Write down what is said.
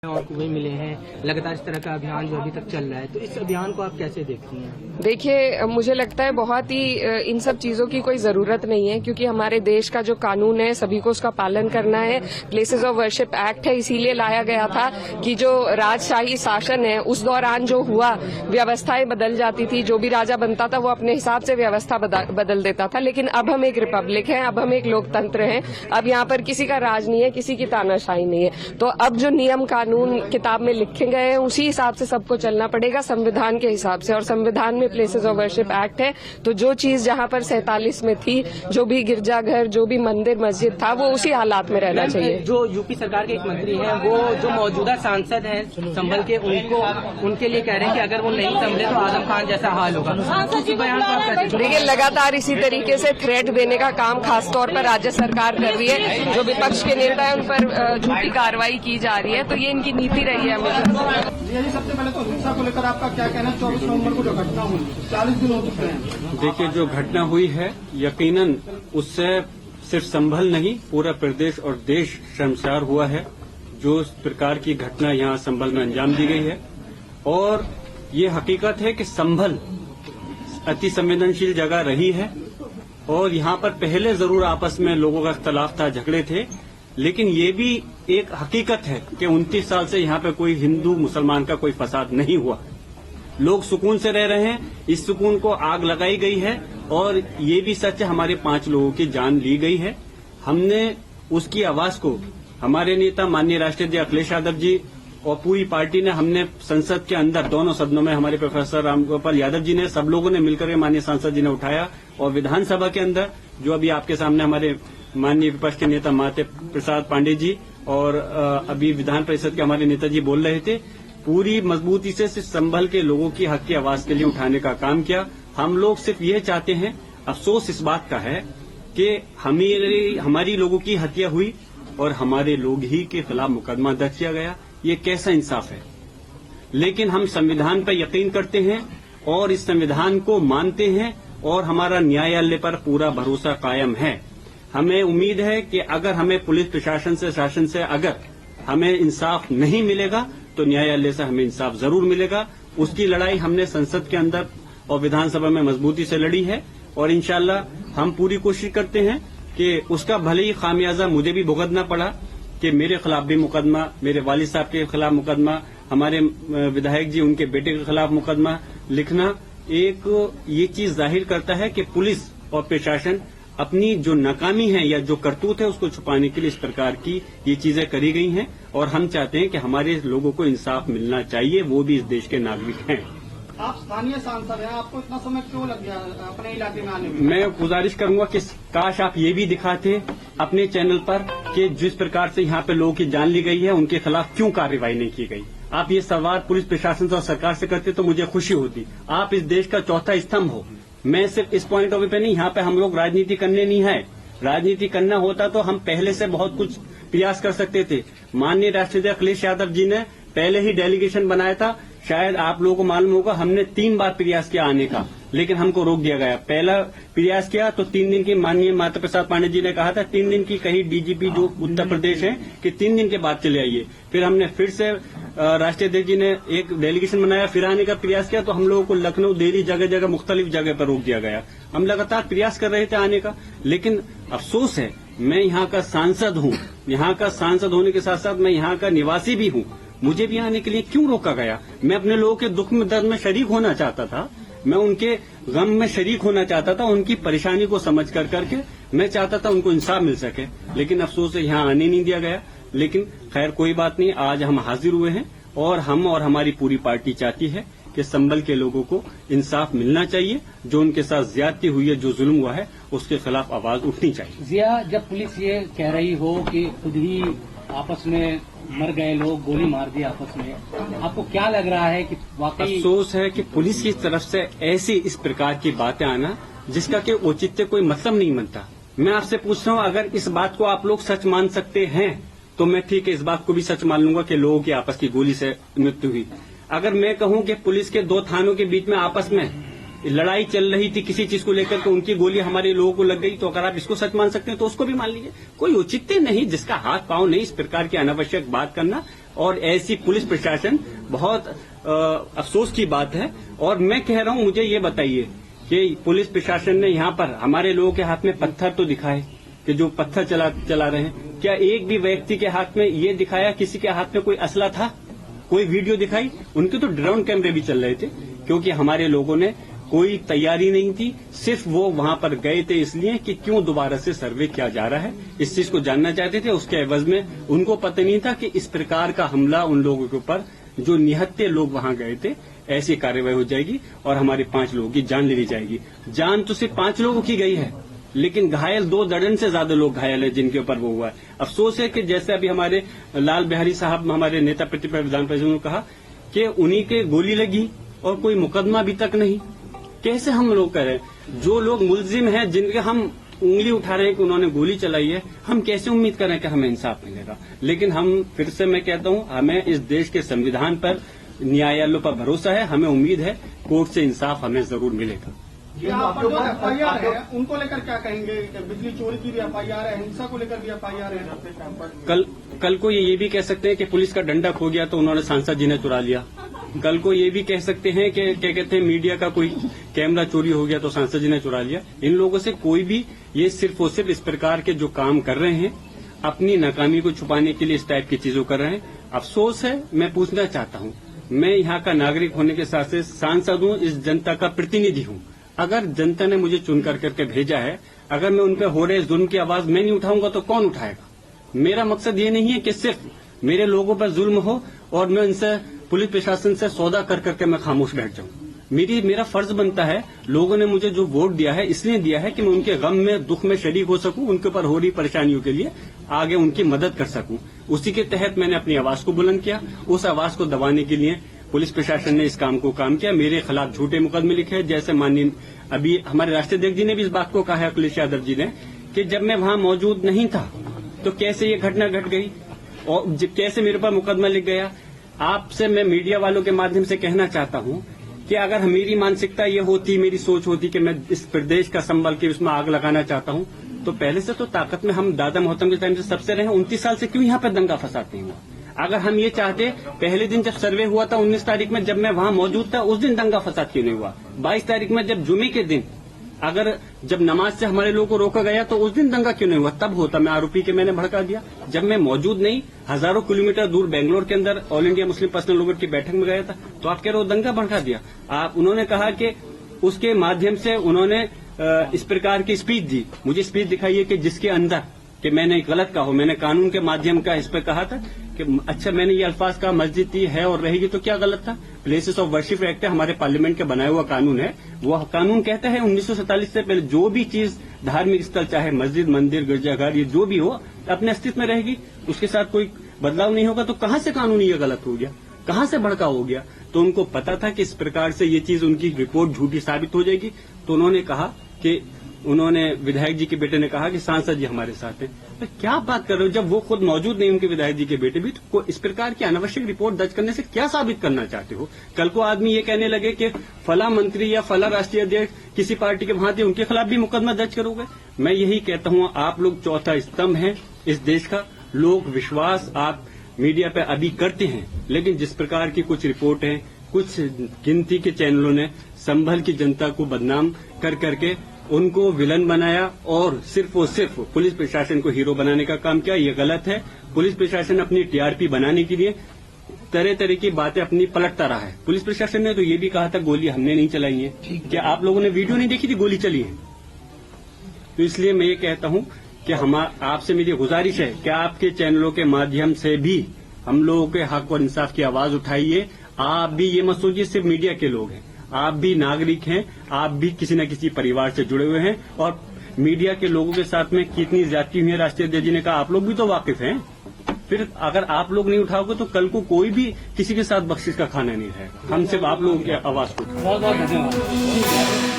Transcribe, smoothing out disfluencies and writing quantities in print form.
और कुएं मिले हैं। लगातार इस तरह का अभियान जो अभी तक चल रहा है, तो इस अभियान को आप कैसे देखती हैं? देखिए, मुझे लगता है बहुत ही इन सब चीजों की कोई जरूरत नहीं है, क्योंकि हमारे देश का जो कानून है सभी को उसका पालन करना है। प्लेसेस ऑफ वर्शिप एक्ट है, इसीलिए लाया गया था कि जो राजशाही शासन है उस दौरान जो हुआ, व्यवस्थाएं बदल जाती थी, जो भी राजा बनता था वो अपने हिसाब से व्यवस्था बदल देता था। लेकिन अब हम एक रिपब्लिक हैं, अब हम एक लोकतंत्र हैं। अब यहाँ पर किसी का राज नहीं है, किसी की तानाशाही नहीं है। तो अब जो नियम कानून किताब में लिखे गए हैं उसी हिसाब से सबको चलना पड़ेगा, संविधान के हिसाब से। और संविधान में प्लेसेस ऑफ वर्शिप एक्ट है, तो जो चीज जहाँ पर 47 में थी, जो भी गिरजाघर, जो भी मंदिर मस्जिद था, वो उसी हालात में रहना चाहिए। जो यूपी सरकार के एक मंत्री हैं, वो जो मौजूदा सांसद हैं संभल के, उनके लिए कह रहे हैं कि अगर वो नहीं संभले तो आजम खान जैसा हाल होगा। देखिए, लगातार इसी तरीके से थ्रेट देने का काम खासतौर पर राज्य सरकार कर रही है। जो विपक्ष के नेता है उन पर झूठी कार्रवाई की जा रही है, तो ये इनकी नीति रही है। जी, सबसे पहले तो हिंसा को लेकर आपका क्या कहना है? 24 नवंबर को जो घटना हुई, 40 दिन हो चुके हैं। देखिए, जो घटना हुई है यकीनन उससे सिर्फ संभल नहीं, पूरा प्रदेश और देश शर्मसार हुआ है। जो इस प्रकार की घटना यहाँ संभल में अंजाम दी गई है, और ये हकीकत है कि संभल अति संवेदनशील जगह रही है, और यहाँ पर पहले जरूर आपस में लोगों का इख्तलाफ था, झगड़े थे, लेकिन ये भी एक हकीकत है कि 29 साल से यहाँ पे कोई हिंदू मुसलमान का कोई फसाद नहीं हुआ। लोग सुकून से रह रहे हैं। इस सुकून को आग लगाई गई है, और ये भी सच है, हमारे 5 लोगों की जान ली गई है। हमने उसकी आवाज को, हमारे नेता माननीय राष्ट्रीय अध्यक्ष अखिलेश यादव जी और पूरी पार्टी ने, हमने संसद के अंदर दोनों सदनों में, हमारे प्रोफेसर रामगोपाल यादव जी ने, सब लोगों ने मिलकर माननीय सांसद जी ने उठाया, और विधानसभा के अंदर जो अभी आपके सामने हमारे माननीय विपक्ष के नेता माते प्रसाद पांडे जी और अभी विधान परिषद के हमारे नेताजी बोल रहे थे, पूरी मजबूती से संभल के लोगों की हक की आवाज के लिए उठाने का काम किया। हम लोग सिर्फ ये चाहते हैं, अफसोस इस बात का है कि हमारी लोगों की हत्या हुई और हमारे लोग ही के खिलाफ मुकदमा दर्ज किया गया। ये कैसा इंसाफ है? लेकिन हम संविधान पर यकीन करते हैं और इस संविधान को मानते हैं, और हमारा न्यायालय पर पूरा भरोसा कायम है। हमें उम्मीद है कि अगर हमें पुलिस प्रशासन से, शासन से अगर हमें इंसाफ नहीं मिलेगा तो न्यायालय से हमें इंसाफ जरूर मिलेगा। उसकी लड़ाई हमने संसद के अंदर और विधानसभा में मजबूती से लड़ी है, और इंशाल्लाह हम पूरी कोशिश करते हैं कि उसका भले ही खामियाजा मुझे भी भुगतना पड़ा कि मेरे खिलाफ भी मुकदमा, मेरे वालिद साहब के खिलाफ मुकदमा, हमारे विधायक जी उनके बेटे के खिलाफ मुकदमा लिखना, एक ये चीज जाहिर करता है कि पुलिस और प्रशासन अपनी जो नाकामी है या जो करतूत है उसको छुपाने के लिए इस प्रकार की ये चीजें करी गई हैं। और हम चाहते हैं कि हमारे लोगों को इंसाफ मिलना चाहिए, वो भी इस देश के नागरिक हैं। आप स्थानीय सांसद हैं, आपको इतना समय क्यों लग गया अपने इलाके में आने में? मैं गुजारिश करूंगा कि काश आप ये भी दिखाते अपने चैनल पर कि जिस प्रकार से यहाँ पे लोगों की जान ली गई है, उनके खिलाफ क्यों कार्रवाई नहीं की गई। आप ये सवाल पुलिस प्रशासन से और सरकार से करते तो मुझे खुशी होती। आप इस देश का चौथा स्तंभ हो। मैं सिर्फ इस पॉइंट ऑफ व्यू पे नहीं, यहाँ पे हम लोग राजनीति करने नहीं है। राजनीति करना होता तो हम पहले से बहुत कुछ प्रयास कर सकते थे। माननीय राष्ट्रीय अध्यक्ष अखिलेश यादव जी ने पहले ही डेलीगेशन बनाया था। शायद आप लोगों को मालूम होगा, हमने 3 बार प्रयास किया आने का, लेकिन हमको रोक दिया गया। पहला प्रयास किया तो 3 दिन की, माननीय माता प्रसाद पांडे जी ने कहा था 3 दिन की, कहीं डीजीपी जो उत्तर प्रदेश है कि 3 दिन के बाद चले आइए। फिर हमने फिर से राष्ट्रीय अध्यक्ष जी ने एक डेलीगेशन बनाया, फिर आने का प्रयास किया, तो हम लोगों को लखनऊ, दिल्ली, जगह जगह मुख्तलिफ जगह पर रोक दिया गया। हम लगातार प्रयास कर रहे थे आने का, लेकिन अफसोस है, मैं यहाँ का सांसद हूँ। यहाँ का सांसद होने के साथ साथ मैं यहाँ का निवासी भी हूँ। मुझे भी आने के लिए क्यों रोका गया? मैं अपने लोगों के दुख में, दर्द में शरीक होना चाहता था, मैं उनके गम में शरीक होना चाहता था, उनकी परेशानी को समझ करके मैं चाहता था उनको इंसाफ मिल सके, लेकिन अफसोस है यहाँ आने नहीं दिया गया। लेकिन खैर कोई बात नहीं, आज हम हाजिर हुए हैं, और हम और हमारी पूरी पार्टी चाहती है कि संभल के लोगों को इंसाफ मिलना चाहिए। जो उनके साथ ज्यादती हुई है, जो जुल्म हुआ है, उसके खिलाफ आवाज उठनी चाहिए। जिया, जब पुलिस ये कह रही हो कि खुद ही आपस में मर गए लोग, गोली मार दी आपस में, आपको क्या लग रहा है कि वाकई? अफसोस है कि पुलिस की तरफ से ऐसी इस प्रकार की बातें आना जिसका कि औचित्य कोई मतलब नहीं बनता। मैं आपसे पूछ रहा हूँ, अगर इस बात को आप लोग सच मान सकते हैं तो मैं ठीक है, इस बात को भी सच मान लूंगा कि लोगों की आपस की गोली से मृत्यु हुई। अगर मैं कहूं कि पुलिस के 2 थानों के बीच में आपस में लड़ाई चल रही थी किसी चीज को लेकर के, उनकी गोली हमारे लोगों को लग गई, तो अगर आप इसको सच मान सकते हैं तो उसको भी मान लीजिए। कोई औचित्य नहीं, जिसका हाथ पांव नहीं, इस प्रकार की अनावश्यक बात करना और ऐसी पुलिस प्रशासन बहुत अफसोस की बात है। और मैं कह रहा हूं, मुझे ये बताइए कि पुलिस प्रशासन ने यहाँ पर हमारे लोगों के हाथ में पत्थर तो दिखाए कि जो पत्थर चला रहे हैं, क्या एक भी व्यक्ति के हाथ में ये दिखाया किसी के हाथ में कोई असला था? कोई वीडियो दिखाई? उनके तो ड्रोन कैमरे भी चल रहे थे, क्योंकि हमारे लोगों ने कोई तैयारी नहीं थी, सिर्फ वो वहां पर गए थे इसलिए कि क्यों दोबारा से सर्वे किया जा रहा है, इस चीज को जानना चाहते थे। उसके एवज में उनको पता नहीं था कि इस प्रकार का हमला उन लोगों के ऊपर, जो निहत्थे लोग वहां गए थे, ऐसी कार्रवाई हो जाएगी और हमारे 5 लोगों की जान ले ली जाएगी। जान तो सिर्फ 5 लोगों की गई है, लेकिन घायल 2 दर्जन से ज्यादा लोग घायल है जिनके ऊपर वो हुआ है। अफसोस है कि जैसे अभी हमारे लाल बिहारी साहब, हमारे नेता प्रतिपक्ष विधान परिषद ने कहा कि उन्हीं के गोली लगी और कोई मुकदमा अभी तक नहीं। कैसे हम लोग करें? जो लोग मुलजिम हैं, जिनके हम उंगली उठा रहे हैं कि उन्होंने गोली चलाई है, हम कैसे उम्मीद करें कि हमें इंसाफ मिलेगा? लेकिन हम फिर से मैं कहता हूं, हमें इस देश के संविधान पर, न्यायालयों पर भरोसा है, हमें उम्मीद है कोर्ट से इंसाफ हमें जरूर मिलेगा। यहाँ पर जो FIR है उनको लेकर क्या कहेंगे? बिजली चोरी की भी FIR है, हिंसा को लेकर भी FIR है। कल को ये भी कह सकते हैं कि पुलिस का डंडा खो गया तो उन्होंने सांसद जी ने चुरा लिया। कल को ये भी कह सकते हैं कि क्या कहते हैं, मीडिया का कोई कैमरा चोरी हो गया तो सांसद जी ने चुरा लिया। इन लोगों से कोई भी ये सिर्फ और सिर्फ इस प्रकार के जो काम कर रहे हैं, अपनी नाकामी को छुपाने के लिए इस टाइप की चीजों कर रहे हैं। अफसोस है, मैं पूछना चाहता हूं, मैं यहाँ का नागरिक होने के साथ साथ सांसद हूं, इस जनता का प्रतिनिधि हूं। अगर जनता ने मुझे चुन करके भेजा है, अगर मैं उन पर हो रहे जुल्म की आवाज मैं नहीं उठाऊंगा तो कौन उठाएगा? मेरा मकसद ये नहीं है कि सिर्फ मेरे लोगों पर जुल्म हो और मैं इनसे, पुलिस प्रशासन से सौदा करके मैं खामोश बैठ जाऊं। मेरा फर्ज बनता है, लोगों ने मुझे जो वोट दिया है इसलिए दिया है कि मैं उनके गम में, दुख में शरीक हो सकूं, उनके ऊपर हो रही परेशानियों के लिए आगे उनकी मदद कर सकूं। उसी के तहत मैंने अपनी आवाज को बुलंद किया। उस आवाज को दबाने के लिए पुलिस प्रशासन ने इस काम को काम किया। मेरे खिलाफ झूठे मुकदमे लिखे हैं, जैसे माननीय अभी हमारे राष्ट्रीय अध्यक्ष जी ने भी इस बात को कहा है, अखिलेश यादव जी ने, कि जब मैं वहां मौजूद नहीं था तो कैसे ये घटना घट गई और कैसे मेरे पर मुकदमा लिख गया। आपसे मैं मीडिया वालों के माध्यम से कहना चाहता हूं कि अगर मेरी मानसिकता ये होती, मेरी सोच होती कि मैं इस प्रदेश का संभल के उसमें आग लगाना चाहता हूं, तो पहले से तो ताकत में हम दादा मोहतरम के टाइम से सबसे रहे। 29 साल से क्यों यहाँ पर दंगा फसाद नहीं हुआ? अगर हम ये चाहते, पहले दिन जब सर्वे हुआ था 19 तारीख में, जब मैं वहां मौजूद था, उस दिन दंगा फसाद क्यों नहीं हुआ? 22 तारीख में जब जुमे के दिन, अगर जब नमाज से हमारे लोगों को रोका गया तो उस दिन दंगा क्यों नहीं हुआ? तब होता। मैं आरोपी के मैंने भड़का दिया। जब मैं मौजूद नहीं, हजारों किलोमीटर दूर बेंगलोर के अंदर all India Muslim personal law board की बैठक में गया था, तो आप कह रहे हो दंगा भड़का दिया। उन्होंने कहा कि उसके माध्यम से उन्होंने इस प्रकार की स्पीच दी। मुझे स्पीच दिखाइए कि जिसके अंदर कि मैंने गलत कहा हो। मैंने कानून के माध्यम का इस पर कहा था कि अच्छा, मैंने ये अल्फाज कहा मस्जिद ही है और रहेगी, तो क्या गलत था? प्लेसेस ऑफ वर्शिप एक्ट है, हमारे पार्लियामेंट का बनाया हुआ कानून है। वो कानून कहता है 1947 से पहले जो भी चीज धार्मिक स्थल, चाहे मस्जिद, मंदिर, गिरजाघर, ये जो भी हो, अपने अस्तित्व में रहेगी, उसके साथ कोई बदलाव नहीं होगा। तो कहां से कानून ये गलत हो गया? कहां से भड़काव हो गया? तो उनको पता था कि इस प्रकार से ये चीज, उनकी रिपोर्ट झूठी साबित हो जाएगी। तो उन्होंने कहा कि उन्होंने, विधायक जी के बेटे ने कहा कि सांसद जी हमारे साथ हैं। तो क्या बात कर रहे हो? जब वो खुद मौजूद नहीं, उनके विधायक जी के बेटे भी, तो इस प्रकार की अनावश्यक रिपोर्ट दर्ज करने से क्या साबित करना चाहते हो? कल को आदमी ये कहने लगे कि फला मंत्री या फला राष्ट्रीय अध्यक्ष किसी पार्टी के वहां थे, उनके खिलाफ भी मुकदमा दर्ज करोगे? मैं यही कहता हूं, आप लोग चौथा स्तंभ हैं इस देश का। लोग विश्वास आप मीडिया पे अभी करते हैं, लेकिन जिस प्रकार की कुछ रिपोर्ट है, कुछ गिनती के चैनलों ने संभल की जनता को बदनाम कर करके उनको विलन बनाया और सिर्फ पुलिस प्रशासन को हीरो बनाने का काम किया, ये गलत है। पुलिस प्रशासन अपनी टीआरपी बनाने के लिए तरह तरह की बातें अपनी पलटता रहा है। पुलिस प्रशासन ने तो ये भी कहा था गोली हमने नहीं चलाई है। क्या आप लोगों ने वीडियो नहीं देखी थी गोली चली है? तो इसलिए मैं ये कहता हूं कि आपसे मेरी गुजारिश है कि आपके चैनलों के माध्यम से भी हम लोगों के हक और इंसाफ की आवाज उठाइए। आप भी ये मत सोचिए सिर्फ मीडिया के लोग हैं, आप भी नागरिक हैं, आप भी किसी न किसी परिवार से जुड़े हुए हैं। और मीडिया के लोगों के साथ में कितनी ज्यादती हुई है, राष्ट्रीय अध्यक्ष जी ने कहा, आप लोग भी तो वाकिफ हैं। फिर अगर आप लोग नहीं उठाओगे तो कल को कोई भी किसी के साथ बख्शिश का खाना नहीं रहेगा। हम सिर्फ आप लोगों की आवाज को बहुत बहुत धन्यवाद।